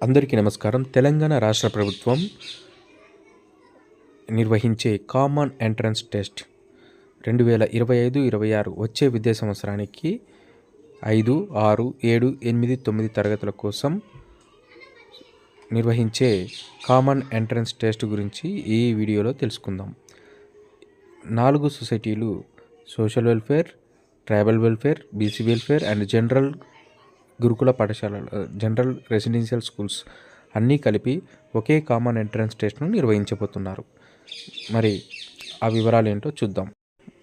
అందరికీ నమస్కారం. తెలంగాణ రాష్ట్ర ప్రభుత్వం నిర్వహించే కామన్ ఎంట్రన్స్ టెస్ట్ 2025-26 వచ్చే విద్యా సంవత్సరానికి 5, 6, 7, 8, 9 తరగతుల కోసం నిర్వహించే కామన్ ఎంట్రన్స్ టెస్ట్ గురించి ఈ వీడియోలో తెలుసుకుందాం. 4 సొసైటీలు social welfare, tribal welfare, BC welfare and general గురుకుల పాఠశాలలు, జనరల్ రెసిడెన్షియల్ స్కూల్స్ అన్నీ కలిపి ఒకే కామన్ ఎంట్రన్స్ టెస్ట్ను నిర్వహించబోతున్నారు. మరి ఆ వివరాలు ఏంటో చూద్దాం.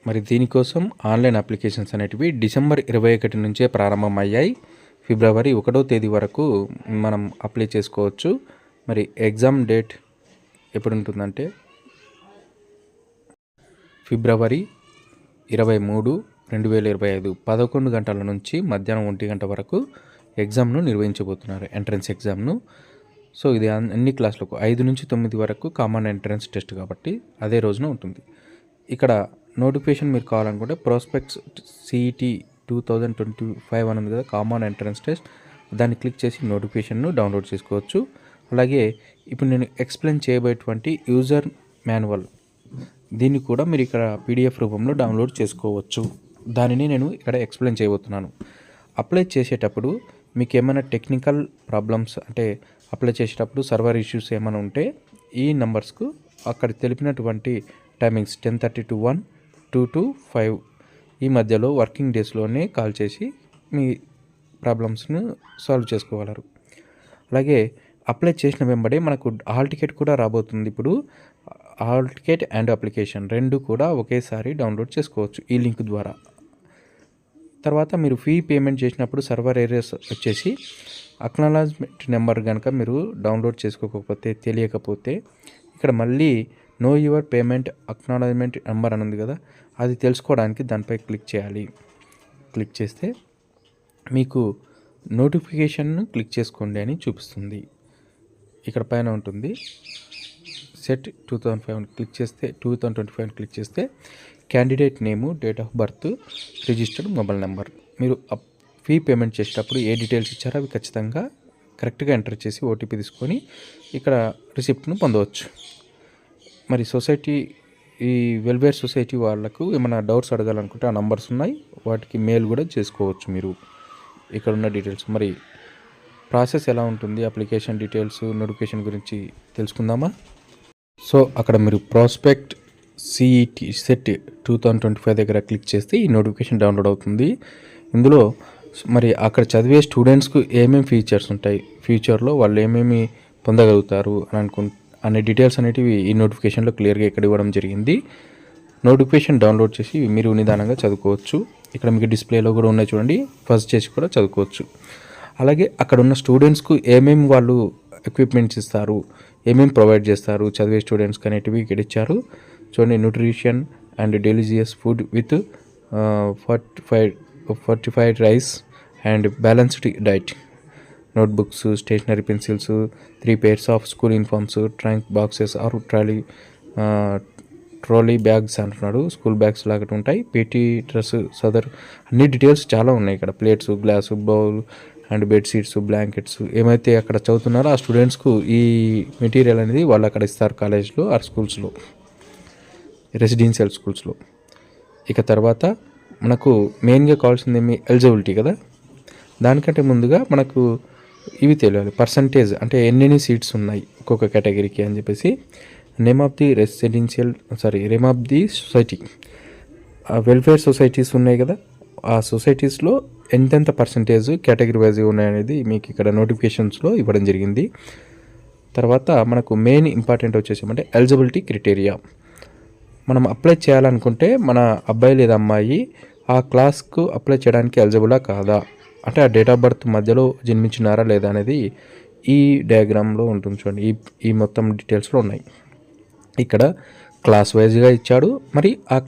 మరి దీనికోసం ఆన్లైన్ అప్లికేషన్స్ అనేటివి డిసెంబర్ 21 నుంచే ప్రారంభమయ్యాయి. ఫిబ్రవరి 1వ తేదీ వరకు మనం అప్లై చేసుకోవచ్చు. మరి ఎగ్జామ్ డేట్ ఎప్పుడు ఉంటుందంటే ఫిబ్రవరి 23, 2025 11 గంటల నుంచి మధ్యాహ్నం 1 గంట వరకు ఎగ్జామ్ను నిర్వహించబోతున్నారు, ఎంట్రన్స్ ఎగ్జామ్ను. సో ఇది అన్ని క్లాసులకు 5 నుంచి 9 వరకు కామన్ ఎంట్రన్స్ టెస్ట్ కాబట్టి అదే రోజున ఉంటుంది. ఇక్కడ నోటిఫికేషన్ మీరు కావాలనుకుంటే ప్రాస్పెక్ట్స్ CET 2025 అని ఉంది కదా, కామన్ ఎంట్రన్స్ టెస్ట్, దాన్ని క్లిక్ చేసి నోటిఫికేషన్ను డౌన్లోడ్ చేసుకోవచ్చు. అలాగే ఇప్పుడు నేను ఎక్స్ప్లెయిన్ చేయబోయేటువంటి యూజర్ మాన్యువల్, దీన్ని కూడా మీరు ఇక్కడ PDF రూపంలో డౌన్లోడ్ చేసుకోవచ్చు. దానిని నేను ఇక్కడ ఎక్స్ప్లెయిన్ చేయబోతున్నాను. అప్లై చేసేటప్పుడు మీకు ఏమైనా టెక్నికల్ ప్రాబ్లమ్స్ అంటే అప్లై చేసేటప్పుడు సర్వర్ ఇష్యూస్ ఏమైనా ఉంటే ఈ నంబర్స్కు అక్కడ తెలిపినటువంటి టైమింగ్స్ 10:30 to 1, 2 to 5 ఈ మధ్యలో వర్కింగ్ డేస్లోనే కాల్ చేసి మీ ప్రాబ్లమ్స్ను సాల్వ్ చేసుకోగలరు. అలాగే అప్లై చేసిన వెంబడే మనకు హాల్ టికెట్ కూడా రాబోతుంది. ఇప్పుడు హాల్ టికెట్ అండ్ అప్లికేషన్ రెండు కూడా ఒకేసారి డౌన్లోడ్ చేసుకోవచ్చు ఈ లింక్ ద్వారా. తర్వాత మీరు ఫీ పేమెంట్ చేసినప్పుడు సర్వర్ ఎర్రర్స్ వచ్చేసి అక్నాలజ్మెంట్ నెంబర్ కనుక మీరు డౌన్లోడ్ చేసుకోకపోతే, తెలియకపోతే ఇక్కడ మళ్ళీ know your payment acknowledgement number అని ఉంది కదా, అది తెలుసుకోవడానికి దానిపై క్లిక్ చేయాలి. క్లిక్ చేస్తే మీకు నోటిఫికేషన్ను క్లిక్ చేసుకోండి అని చూపిస్తుంది. ఇక్కడ పైన ఉంటుంది సెట్ 2005 క్లిక్ చేస్తే 2025 క్లిక్ చేస్తే candidate name, date of birth, registered mobile number, మీరు ఫీ పేమెంట్ చేసేటప్పుడు ఏ డీటెయిల్స్ ఇచ్చారో అవి ఖచ్చితంగా కరెక్ట్గా ఎంటర్ చేసి OTP తీసుకొని ఇక్కడ రిసిప్ట్ను పొందవచ్చు. మరి సొసైటీ, ఈ వెల్ఫేర్ సొసైటీ వాళ్ళకు ఏమైనా డౌట్స్ అడగాలనుకుంటే ఆ నంబర్స్ ఉన్నాయి, వాటికి మెయిల్ కూడా చేసుకోవచ్చు మీరు. ఇక్కడ ఉన్న డీటెయిల్స్, మరి ప్రాసెస్ ఎలా ఉంటుంది, అప్లికేషన్ డీటెయిల్స్, నోటిఫికేషన్ గురించి తెలుసుకుందామా. సో అక్కడ మీరు ప్రాస్పెక్ట్ CET సెట్ 2025 దగ్గర క్లిక్ చేస్తే ఈ నోటిఫికేషన్ డౌన్లోడ్ అవుతుంది. ఇందులో మరి అక్కడ చదివే స్టూడెంట్స్కు ఏమేమి ఫీచర్స్ ఉంటాయి, ఫ్యూచర్లో వాళ్ళు ఏమేమి పొందగలుగుతారు అనే డీటెయిల్స్ అనేటివి ఈ నోటిఫికేషన్లో క్లియర్గా ఇక్కడ ఇవ్వడం జరిగింది. నోటిఫికేషన్ డౌన్లోడ్ చేసి మీరు నిదానంగా చదువుకోవచ్చు. ఇక్కడ మీకు డిస్ప్లేలో కూడా ఉన్నాయి చూడండి, ఫస్ట్ చేసి కూడా చదువుకోవచ్చు. అలాగే అక్కడ ఉన్న స్టూడెంట్స్కు ఏమేమి వాళ్ళు ఎక్విప్మెంట్స్ ఇస్తారు, ఏమేమి ప్రొవైడ్ చేస్తారు చదివే స్టూడెంట్స్కి అనేటివి ఇక్కడ ఇచ్చారు చూడండి. Nutrition and delicious food with fortified rice and balanced diet, notebooks, stationery pencils, 3 pairs of school uniforms, trunk boxes or trolley bags అంటున్నాడు, స్కూల్ బ్యాగ్స్ లాగా ఉంటాయి, PT డ్రెస్, సదర్, అన్ని డీటెయిల్స్ చాలా ఉన్నాయి ఇక్కడ. Plates, glass, bowl and bedsheets, blankets, ఏమైతే అక్కడ చదువుతున్నారో ఆ స్టూడెంట్స్కు ఈ మెటీరియల్ అనేది వాళ్ళు అక్కడ ఇస్తారు కాలేజ్లో ఆర్ స్కూల్స్లో, రెసిడెన్షియల్ స్కూల్స్లో. ఇక తర్వాత మనకు మెయిన్గా కావాల్సింది ఏమి, ఎలిజిబిలిటీ కదా. దానికంటే ముందుగా మనకు ఇవి తెలియాలి, పర్సంటేజ్ అంటే ఎన్ని సీట్స్ ఉన్నాయి ఒక్కొక్క కేటగిరీకి అని చెప్పేసి. Name of the society, welfare societies ఉన్నాయి కదా, ఆ సొసైటీస్లో ఎంతెంత పర్సంటేజ్ కేటగిరీ వైజ్గా ఉన్నాయనేది మీకు ఇక్కడ నోటిఫికేషన్స్లో ఇవ్వడం జరిగింది. తర్వాత మనకు మెయిన్ ఇంపార్టెంట్ వచ్చేసామంటే ఎలిజిబిలిటీ క్రైటీరియా. మనం అప్లై చేయాలనుకుంటే మన అబ్బాయి లేదా అమ్మాయి ఆ క్లాస్కు అప్లై చేయడానికి ఎలిజిబులా కాదా, అంటే ఆ డేట్ ఆఫ్ బర్త్ మధ్యలో జన్మించినారా లేదా అనేది ఈ డయాగ్రామ్లో ఉంటుంది చూడండి. ఈ మొత్తం డీటెయిల్స్లో ఉన్నాయి. ఇక్కడ క్లాస్ వైజ్గా ఇచ్చాడు, మరి ఆ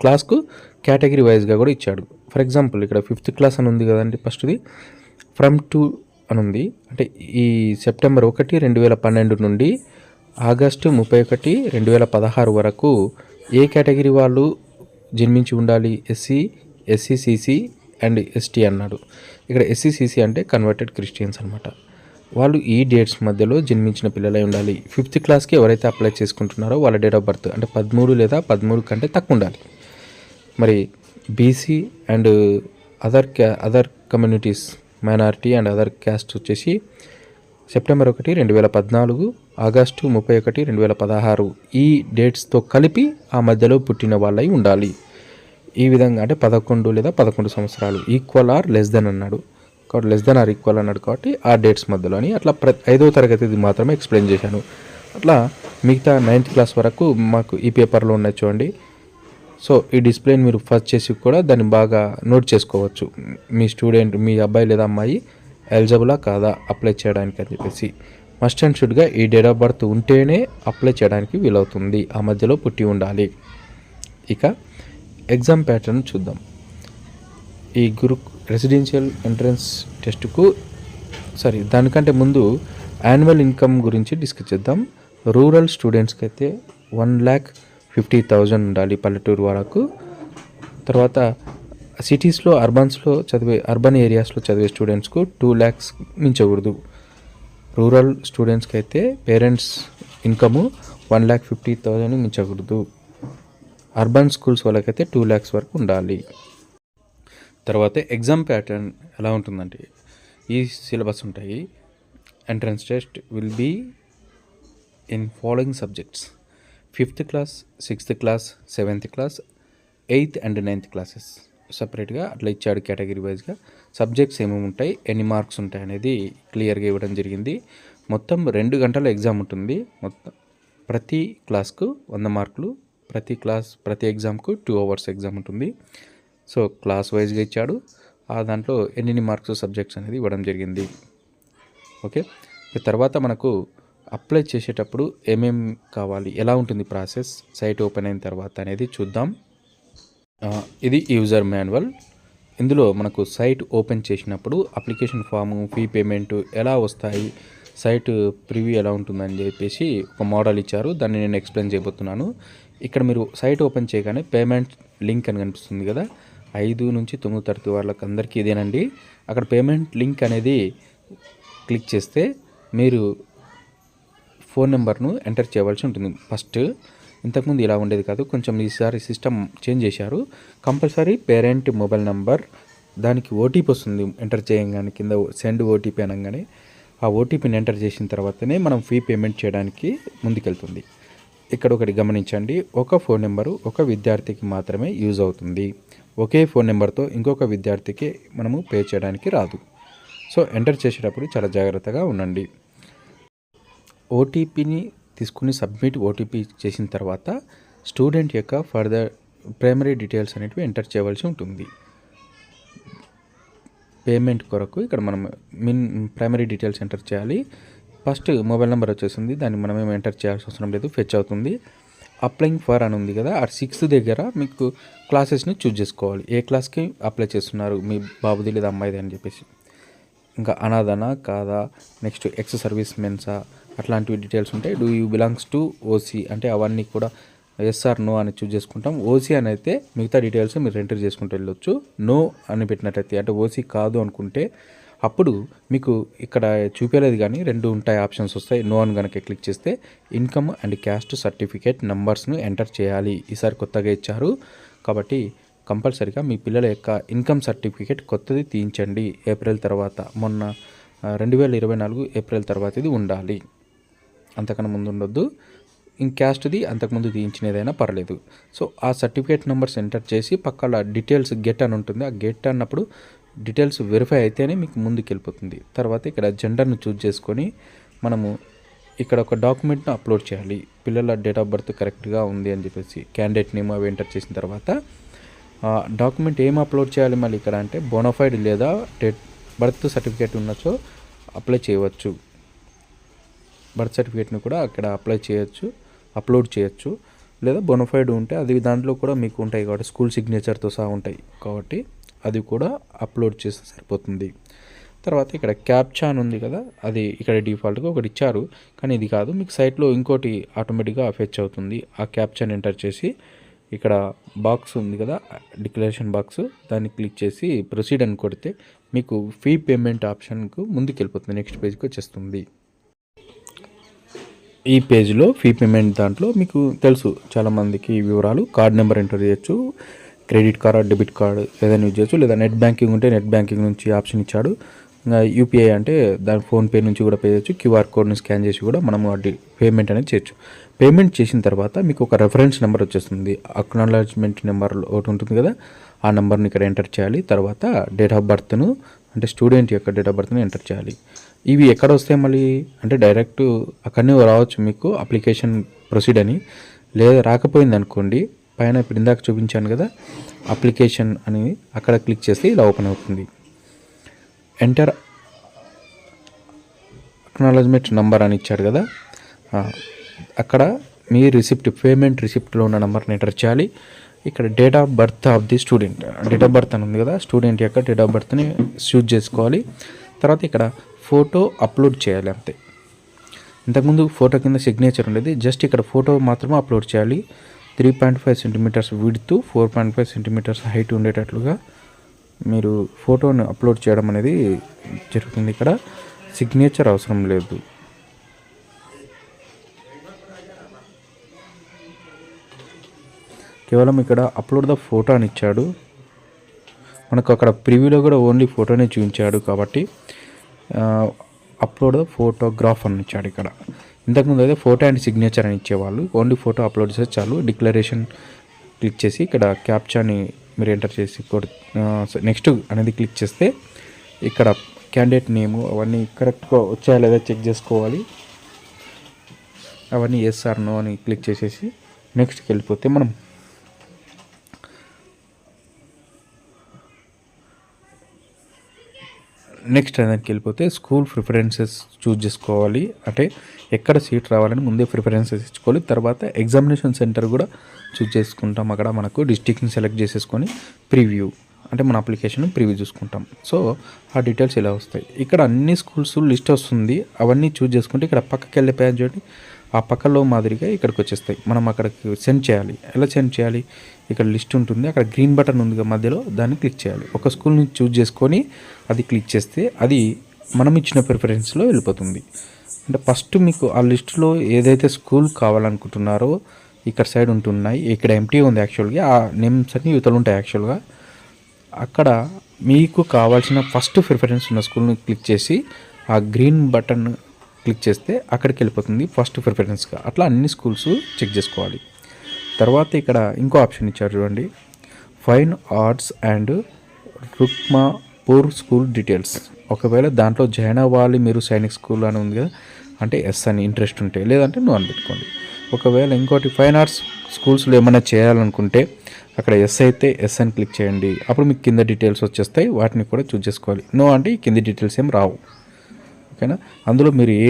క్లాస్కు కేటగిరీ వైజ్గా కూడా ఇచ్చాడు. ఫర్ ఎగ్జాంపుల్ ఇక్కడ 5th క్లాస్ అని ఉంది కదండి, ఫస్ట్ది ఫ్రమ్ టు అని ఉంది, అంటే ఈ సెప్టెంబర్ 1, 2012 నుండి ఆగస్టు 31, 2016 వరకు ఏ కేటగిరీ వాళ్ళు జన్మించి ఉండాలి, SC, SC, CC and ST అన్నాడు. ఇక్కడ SC, CC అంటే కన్వర్టెడ్ క్రిస్టియన్స్ అనమాట. వాళ్ళు ఈ డేట్స్ మధ్యలో జన్మించిన పిల్లలై ఉండాలి. 5th క్లాస్కి ఎవరైతే అప్లై చేసుకుంటున్నారో వాళ్ళ డేట్ ఆఫ్ బర్త్ అంటే 13 లేదా 13 కంటే తక్కువ ఉండాలి. మరి BC and other communities, minority and other caste వచ్చేసి సెప్టెంబర్ 1, 2014, ఆగస్టు 31, 2016 ఈ డేట్స్తో కలిపి ఆ మధ్యలో పుట్టిన వాళ్ళై ఉండాలి. ఈ విధంగా అంటే 11 లేదా 11 సంవత్సరాలు, ఈక్వల్ ఆర్ లెస్ దెన్ అన్నాడు కాబట్టి లెస్ దెన్ ఆర్ ఈక్వల్ అన్నాడు కాబట్టి ఆ డేట్స్ మధ్యలో అని అట్లా 5వ తరగతిది మాత్రమే ఎక్స్ప్లెయిన్ చేశాను. అట్లా మిగతా 9th క్లాస్ వరకు మాకు ఈ పేపర్లో ఉన్నాయి చూడండి. సో ఈ డిస్ప్లేని మీరు ఫస్ట్ చేసి కూడా దాన్ని బాగా నోట్ చేసుకోవచ్చు. మీ స్టూడెంట్, మీ అబ్బాయి లేదా అమ్మాయి ఎలిజిబులా కాదా అప్లై చేయడానికి అని చెప్పేసి. మస్ట్ అండ్ షుడ్గా ఈ డేట్ ఆఫ్ బర్త్ ఉంటేనే అప్లై చేయడానికి వీలవుతుంది. ఆ మధ్యలో పుట్టి ఉండాలి. ఇక ఎగ్జామ్ ప్యాటర్న్ చూద్దాం. ఈ రెసిడెన్షియల్ ఎంట్రన్స్ టెస్ట్కు దానికంటే ముందు యాన్యువల్ ఇన్కమ్ గురించి డిస్కస్ చేద్దాం. రూరల్ స్టూడెంట్స్కి అయితే 1,50,000 ఉండాలి పల్లెటూరు వరకు. తర్వాత సిటీస్లో, అర్బన్ ఏరియాస్లో చదివే స్టూడెంట్స్కు 2 lakhs మించకూడదు. రూరల్ స్టూడెంట్స్కి అయితే పేరెంట్స్ ఇన్కము 1,50,000 మించకూడదు. అర్బన్ స్కూల్స్ వాళ్ళకైతే 2 lakhs వరకు ఉండాలి. తర్వాత ఎగ్జామ్ ప్యాటర్న్ ఎలా ఉంటుందంటే ఈ సిలబస్ ఉంటాయి. Entrance test will be in following subjects: 5th class, 6th class, 7th class, 8th and 9th classes సపరేట్గా అట్లా ఇచ్చాడు కేటగిరీ వైజ్గా. సబ్జెక్ట్స్ ఏమేమి ఉంటాయి, ఎన్ని మార్క్స్ ఉంటాయి అనేది క్లియర్గా ఇవ్వడం జరిగింది. మొత్తం 2 గంటల ఎగ్జామ్ ఉంటుంది. మొత్తం ప్రతి క్లాస్కు 100 మార్కులు, ప్రతి ఎగ్జామ్కు 2 hours ఎగ్జామ్ ఉంటుంది. సో క్లాస్ వైజ్గా ఇచ్చాడు. ఆ దాంట్లో ఎన్ని మార్క్స్ సబ్జెక్ట్స్ అనేది ఇవ్వడం జరిగింది. ఓకే, తర్వాత మనకు అప్లై చేసేటప్పుడు ఏమేం కావాలి, ఎలా ఉంటుంది ప్రాసెస్, సైట్ ఓపెన్ అయిన తర్వాత అనేది చూద్దాం. ఇది యూజర్ మాన్యువల్. ఇందులో మనకు సైట్ ఓపెన్ చేసినప్పుడు అప్లికేషన్ ఫాము, ఫీ పేమెంట్ ఎలా వస్తాయి, సైట్ ప్రివ్యూ ఎలా ఉంటుందని చెప్పేసి ఒక మోడల్ ఇచ్చారు. దాన్ని నేను ఎక్స్ప్లెయిన్ చేయబోతున్నాను. ఇక్కడ మీరు సైట్ ఓపెన్ చేయగానే పేమెంట్ లింక్ అని కనిపిస్తుంది కదా, 5 నుంచి 9 తరగతి వాళ్ళకి అందరికీ ఇదేనండి. అక్కడ పేమెంట్ లింక్ అనేది క్లిక్ చేస్తే మీరు ఫోన్ నెంబర్ను ఎంటర్ చేయవలసి ఉంటుంది. ఫస్ట్ ఇంతకుముందు ఇలా ఉండేది కాదు, కొంచెం ఈసారి సిస్టమ్ చేంజ్ చేశారు. కంపల్సరీ పేరెంట్ మొబైల్ నెంబర్, దానికి ఓటీపీ వస్తుంది ఎంటర్ చేయగానే, కింద సెండ్ ఓటీపీ అనగానే ఆ ఓటీపీని ఎంటర్ చేసిన తర్వాతనే మనం ఫీ పేమెంట్ చేయడానికి ముందుకెళ్తుంది. ఇక్కడ ఒకటి గమనించండి, ఒక ఫోన్ నెంబరు ఒక విద్యార్థికి మాత్రమే యూజ్ అవుతుంది. ఒకే ఫోన్ నెంబర్తో ఇంకొక విద్యార్థికి మనము పే చేయడానికి రాదు. సో ఎంటర్ చేసేటప్పుడు చాలా జాగ్రత్తగా ఉండండి. ఓటీపీని తీసుకుని సబ్మిట్ ఓటీపీ చేసిన తర్వాత స్టూడెంట్ యొక్క ఫర్దర్ ప్రైమరీ డీటెయిల్స్ అనేటివి ఎంటర్ చేయవలసి ఉంటుంది. పేమెంట్ కొరకు ఇక్కడ మనం ప్రైమరీ డీటెయిల్స్ ఎంటర్ చేయాలి. ఫస్ట్ మొబైల్ నెంబర్ వచ్చేసింది, దాన్ని మనం ఏమి ఎంటర్ చేయాల్సిన అవసరం లేదు, ఫెచ్ అవుతుంది. అప్లయింగ్ ఫర్ అని ఉంది కదా, ఆ 6 దగ్గర మీకు క్లాసెస్ని చూజ్ చేసుకోవాలి. ఏ క్లాస్కి అప్లై చేస్తున్నారు, మీ బాబుది లేదా అమ్మాయిది అని చెప్పేసి. ఇంకా అనాథనా కాదా, నెక్స్ట్ ఎక్స్ సర్వీస్ మెన్సా, అట్లాంటివి డీటెయిల్స్ ఉంటాయి. Do you belongs to OC అంటే అవన్నీ కూడా ఎస్ ఆర్ నో అని చూజ్ చేసుకుంటాం. ఓసీ అని అయితే మిగతా డీటెయిల్స్ మీరు ఎంటర్ చేసుకుంటూ వెళ్ళొచ్చు. నో అని పెట్టినట్టయితే అంటే ఓసీ కాదు అనుకుంటే అప్పుడు మీకు ఇక్కడ చూపించలేదు కానీ 2 ఉంటాయి, ఆప్షన్స్ వస్తాయి. నో అని కనుక క్లిక్ చేస్తే ఇన్కమ్ అండ్ క్యాస్ట్ సర్టిఫికేట్ నంబర్స్ను ఎంటర్ చేయాలి. ఈసారి కొత్తగా ఇచ్చారు కాబట్టి కంపల్సరీగా మీ పిల్లల యొక్క ఇన్కమ్ సర్టిఫికేట్ కొత్తది తీయించండి. ఏప్రిల్ తర్వాత, మొన్న 2024 ఏప్రిల్ తర్వాత ఇది ఉండాలి, అంతకన్నా ముందు ఉండొద్దు. క్యాస్ట్ది అంతకుముందు తీయించినదైనా పర్లేదు. సో ఆ సర్టిఫికేట్ నెంబర్స్ ఎంటర్ చేసి పక్కన డీటెయిల్స్ గెట్ అని ఉంటుంది. ఆ గెట్ అన్నప్పుడు డీటెయిల్స్ వెరిఫై అయితేనే మీకు ముందుకు వెళ్ళిపోతుంది. తర్వాత ఇక్కడ జెండర్ను చూజ్ చేసుకొని మనము ఇక్కడ ఒక డాక్యుమెంట్ను అప్లోడ్ చేయాలి. పిల్లల డేట్ ఆఫ్ బర్త్ కరెక్ట్గా ఉంది అని చెప్పేసి క్యాండిడేట్ నేమ్ అవి ఎంటర్ చేసిన తర్వాత డాక్యుమెంట్ ఏం అప్లోడ్ చేయాలి మళ్ళీ ఇక్కడ అంటే బోనఫైడ్ లేదా బర్త్ సర్టిఫికేట్ ఉన్నచో అప్లై చేయవచ్చు. బర్త్ సర్టిఫికేట్ని కూడా అక్కడ అప్లోడ్ చేయొచ్చు. లేదా బోనఫైడ్ ఉంటే అది దాంట్లో కూడా మీకు ఉంటాయి కాబట్టి స్కూల్ సిగ్నేచర్తో సహా ఉంటాయి కాబట్టి అది కూడా అప్లోడ్ చేస్తే సరిపోతుంది. తర్వాత ఇక్కడ క్యాప్చా అని ఉంది కదా, అది ఇక్కడ డిఫాల్ట్గా ఒకటి ఇచ్చారు కానీ ఇది కాదు, మీకు సైట్లో ఇంకోటి ఆటోమేటిక్గా ఫెచ్ అవుతుంది. ఆ క్యాప్చాని ఎంటర్ చేసి ఇక్కడ బాక్స్ ఉంది కదా డిక్లరేషన్ బాక్స్, దాన్ని క్లిక్ చేసి ప్రొసీడ్ అని కొడితే మీకు ఫీ పేమెంట్ ఆప్షన్కు ముందుకు వెళ్ళిపోతుంది, నెక్స్ట్ పేజ్కి వచ్చేస్తుంది. ఈ పేజ్లో ఫీ పేమెంట్ దాంట్లో మీకు తెలుసు చాలామందికి వివరాలు, కార్డ్ నెంబర్ ఎంటర్ చేయొచ్చు, క్రెడిట్ కార్డ్ డెబిట్ కార్డ్ ఏదైనా యూజ్ చేయొచ్చు, లేదా నెట్ బ్యాంకింగ్ ఉంటే నెట్ బ్యాంకింగ్ నుంచి ఆప్షన్ ఇచ్చాడు. ఇంకా యూపీఐ అంటే దాని ఫోన్పే నుంచి కూడా పే చేయొచ్చు, క్యూఆర్ కోడ్ని స్కాన్ చేసి కూడా మనము పేమెంట్ అనేది చేయొచ్చు. పేమెంట్ చేసిన తర్వాత మీకు ఒక రెఫరెన్స్ నెంబర్ వచ్చేస్తుంది, అక్నాలెడ్జ్మెంట్ నెంబర్ ఒకటి ఉంటుంది కదా, ఆ నెంబర్ని ఇక్కడ ఎంటర్ చేయాలి. తర్వాత డేట్ ఆఫ్ బర్త్ను అంటే స్టూడెంట్ యొక్క డేట్ ఆఫ్ బర్త్ని ఎంటర్ చేయాలి. ఇవి ఎక్కడ వస్తాయి మళ్ళీ అంటే డైరెక్ట్ అక్కడనే రావచ్చు మీకు అప్లికేషన్ ప్రొసీడ్ అని, లేదా రాకపోయింది అనుకోండి పైన ఇప్పుడు ఇందాక చూపించాను కదా అప్లికేషన్ అని, అక్కడ క్లిక్ చేస్తే ఇలా ఓపెన్ అవుతుంది. ఎంటర్ అక్నాలెడ్జ్మెంట్ నెంబర్ అని ఇచ్చాడు కదా, అక్కడ మీ రిసిప్ట్ పేమెంట్ రిసిప్ట్లో ఉన్న నెంబర్ని ఎంటర్ చేయాలి. ఇక్కడ date of birth of the student, date of birth అని ఉంది కదా, స్టూడెంట్ యొక్క డేట్ ఆఫ్ బర్త్ని చూజ్ చేసుకోవాలి. తర్వాత ఇక్కడ ఫోటో అప్లోడ్ చేయాలి అంతే. ఇంతకుముందు ఫోటో కింద సిగ్నేచర్ ఉండేది, జస్ట్ ఇక్కడ ఫోటో మాత్రమే అప్లోడ్ చేయాలి. 3.5 సెంటీమీటర్స్ విడ్త్, 4.5 సెంటీమీటర్స్ హైట్ ఉండేటట్లుగా మీరు ఫోటోని అప్లోడ్ చేయడం అనేది జరుగుతుంది. ఇక్కడ సిగ్నేచర్ అవసరం లేదు. కేవలం ఇక్కడ అప్లోడ్ ద ఫోటో అని ఇచ్చాడు. మనకు అక్కడ ప్రివ్యూలో కూడా ఓన్లీ ఫోటోనే చూపించాడు కాబట్టి అప్లోడ్ ద ఫోటోగ్రాఫ్ అని ఇచ్చాడు. ఇక్కడ ఇంతకుముందు అయితే ఫోటో అండ్ సిగ్నేచర్ అని ఇచ్చేవాళ్ళు, ఓన్లీ ఫోటో అప్లోడ్ చేస్తే చాలు. డిక్లరేషన్ క్లిక్ చేసి ఇక్కడ క్యాప్చాని మీరు ఎంటర్ చేసి నెక్స్ట్ అనేది క్లిక్ చేస్తే ఇక్కడ క్యాండిడేట్ నేము అవన్నీ కరెక్ట్గా వచ్చాయా లేదా చెక్ చేసుకోవాలి. అవన్నీ ఎస్ ఆర్ నో అని క్లిక్ చేసేసి నెక్స్ట్కి వెళ్ళిపోతే మనం నెక్స్ట్ దానికి వెళ్ళిపోతే స్కూల్ ప్రిఫరెన్సెస్ చూజ్ చేసుకోవాలి. అంటే ఎక్కడ సీట్ రావాలని ముందే ప్రిఫరెన్సెస్ ఇచ్చుకోవాలి. తర్వాత ఎగ్జామినేషన్ సెంటర్ కూడా చూజ్ చేసుకుంటాం. అక్కడ మనకు డిస్ట్రిక్ట్ని సెలెక్ట్ చేసేసుకొని ప్రివ్యూ అంటే మన అప్లికేషన్ ప్రివ్యూ చూసుకుంటాం. సో ఆ డీటెయిల్స్ ఇలా వస్తాయి. ఇక్కడ అన్ని స్కూల్స్ లిస్ట్ వస్తుంది, అవన్నీ చూజ్ చేసుకుంటే ఇక్కడ పక్కకి వెళ్ళే పేజ్ చూడండి, ఆ పక్కలో మాదిరిగా ఇక్కడికి వచ్చేస్తాయి. మనం అక్కడికి సెండ్ చేయాలి. ఎలా సెండ్ చేయాలి? ఇక్కడ లిస్ట్ ఉంటుంది, అక్కడ గ్రీన్ బటన్ ఉంది మధ్యలో, దాన్ని క్లిక్ చేయాలి. ఒక స్కూల్ని చూజ్ చేసుకొని అది క్లిక్ చేస్తే అది మనం ఇచ్చిన ప్రిఫరెన్స్లో వెళ్ళిపోతుంది. అంటే ఫస్ట్ మీకు ఆ లిస్టులో ఏదైతే స్కూల్ కావాలనుకుంటున్నారో ఇక్కడ సైడ్ ఉంటున్నాయి, ఇక్కడ ఎంటీ ఉంది యాక్చువల్గా, ఆ నేమ్స్ అన్ని యువతలు ఉంటాయి యాక్చువల్గా. అక్కడ మీకు కావాల్సిన ఫస్ట్ ప్రిఫరెన్స్ ఉన్న స్కూల్ని క్లిక్ చేసి ఆ గ్రీన్ బటన్ క్లిక్ చేస్తే అక్కడికి వెళ్ళిపోతుంది ఫస్ట్ ప్రిఫరెన్స్గా. అట్లా అన్ని స్కూల్స్ చెక్ చేసుకోవాలి. తర్వాత ఇక్కడ ఇంకో ఆప్షన్ ఇచ్చారు చూడండి, fine arts and Rukmapur school details. ఒకవేళ దాంట్లో జాయిన్ అవ్వాలి మీరు సైనిక్ స్కూల్ అని ఉంది కదా, అంటే ఎస్ అని ఇంట్రెస్ట్ ఉంటే, లేదంటే నో అని పెట్టుకోండి. ఒకవేళ ఇంకోటి ఫైన్ ఆర్ట్స్ స్కూల్స్లో ఏమైనా చేయాలనుకుంటే అక్కడ ఎస్ అయితే ఎస్ అని క్లిక్ చేయండి. అప్పుడు మీకు కింద డీటెయిల్స్ వచ్చేస్తాయి, వాటిని కూడా చూస్ చేసుకోవాలి. నో అంటే ఈ కింద డీటెయిల్స్ ఏం రావు. ఓకేనా? అందులో మీరు ఏ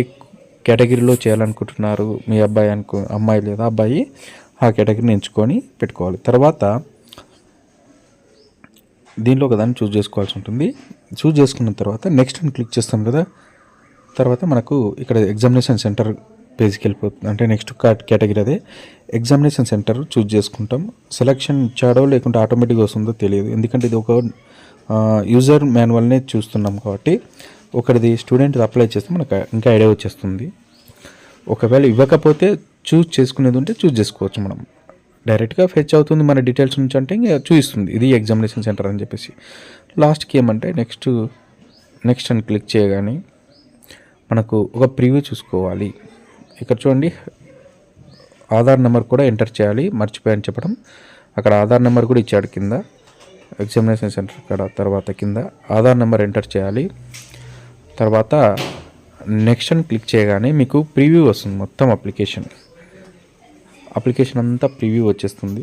కేటగిరీలో చేయాలనుకుంటున్నారు మీ అమ్మాయి లేదా అబ్బాయి, ఆ కేటగిరీని ఎంచుకొని పెట్టుకోవాలి. తర్వాత దీనిలో ఒకదాన్ని చూస్ చేసుకోవాల్సి ఉంటుంది. చూస్ చేసుకున్న తర్వాత నెక్స్ట్ అని క్లిక్ చేస్తాం కదా, తర్వాత మనకు ఇక్కడ ఎగ్జామినేషన్ సెంటర్ పేజ్కి వెళ్ళిపోతుంది. అంటే నెక్స్ట్ కేటగిరీ అదే ఎగ్జామినేషన్ సెంటర్ చూస్ చేసుకుంటాం. సెలక్షన్ ఇచ్చాడో లేకుంటే ఆటోమేటిక్గా వస్తుందో తెలియదు, ఎందుకంటే ఇది ఒక యూజర్ మాన్యువల్నే చూస్తున్నాం కాబట్టి. ఒకటిది స్టూడెంట్ అప్లై చేస్తే మనకు ఇంకా ఐడియా వచ్చేస్తుంది. ఒకవేళ ఇవ్వకపోతే చూస్ చేసుకునేది ఉంటే చూస్ చేసుకోవచ్చు. మనం డైరెక్ట్గా ఫెచ్ అవుతుంది మన డీటెయిల్స్ నుంచి అంటే ఇంకా చూపిస్తుంది ఇది ఎగ్జామినేషన్ సెంటర్ అని చెప్పేసి. లాస్ట్కి ఏమంటే నెక్స్ట్ అని క్లిక్ చేయగానే మనకు ఒక ప్రివ్యూ చూసుకోవాలి. ఇక్కడ చూడండి, ఆధార్ నెంబర్ కూడా ఎంటర్ చేయాలి, మర్చిపోయాను చెప్పడం. అక్కడ ఆధార్ నెంబర్ కూడా ఇచ్చాడు కింద ఎగ్జామినేషన్ సెంటర్ ఇక్కడ. తర్వాత కింద ఆధార్ నెంబర్ ఎంటర్ చేయాలి. తర్వాత నెక్స్ట్ అని క్లిక్ చేయగానే మీకు ప్రివ్యూ వస్తుంది, మొత్తం అప్లికేషన్ అంతా ప్రివ్యూ వచ్చేస్తుంది.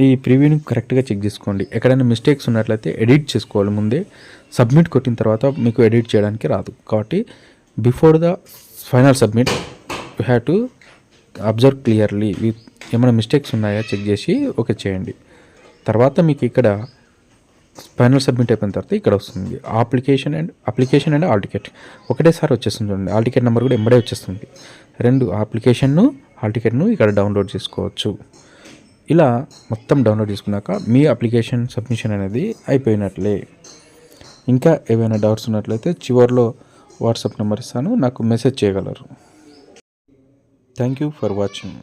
ఈ ప్రివ్యూని కరెక్ట్గా చెక్ చేసుకోండి. ఎక్కడైనా మిస్టేక్స్ ఉన్నట్లయితే ఎడిట్ చేసుకోవాలి ముందే. సబ్మిట్ కొట్టిన తర్వాత మీకు ఎడిట్ చేయడానికి రాదు కాబట్టి before the final submit you have to observe clearly. ఏమైనా మిస్టేక్స్ ఉన్నాయా చెక్ చేసి ఓకే చేయండి. తర్వాత మీకు ఇక్కడ ఫైనల్ సబ్మిట్ అయిపోయిన తర్వాత ఇక్కడ వస్తుంది అప్లికేషన్ అండ్ హాల్ టికెట్ ఒకటేసారి వచ్చేస్తుంది. చూడండి, హాల్ టికెట్ నెంబర్ కూడా ఎంబడే వచ్చేస్తుంది. రెండు అప్లికేషన్ను హాల్ టికెట్ను ఇక్కడ డౌన్లోడ్ చేసుకోవచ్చు. ఇలా మొత్తం డౌన్లోడ్ చేసుకున్నాక మీ అప్లికేషన్ సబ్మిషన్ అనేది అయిపోయినట్లే. ఇంకా ఏవైనా డౌట్స్ ఉన్నట్లయితే చివరిలో వాట్సాప్ నెంబర్ ఇస్తాను, నాకు మెసేజ్ చేయగలరు. Thank you for watching.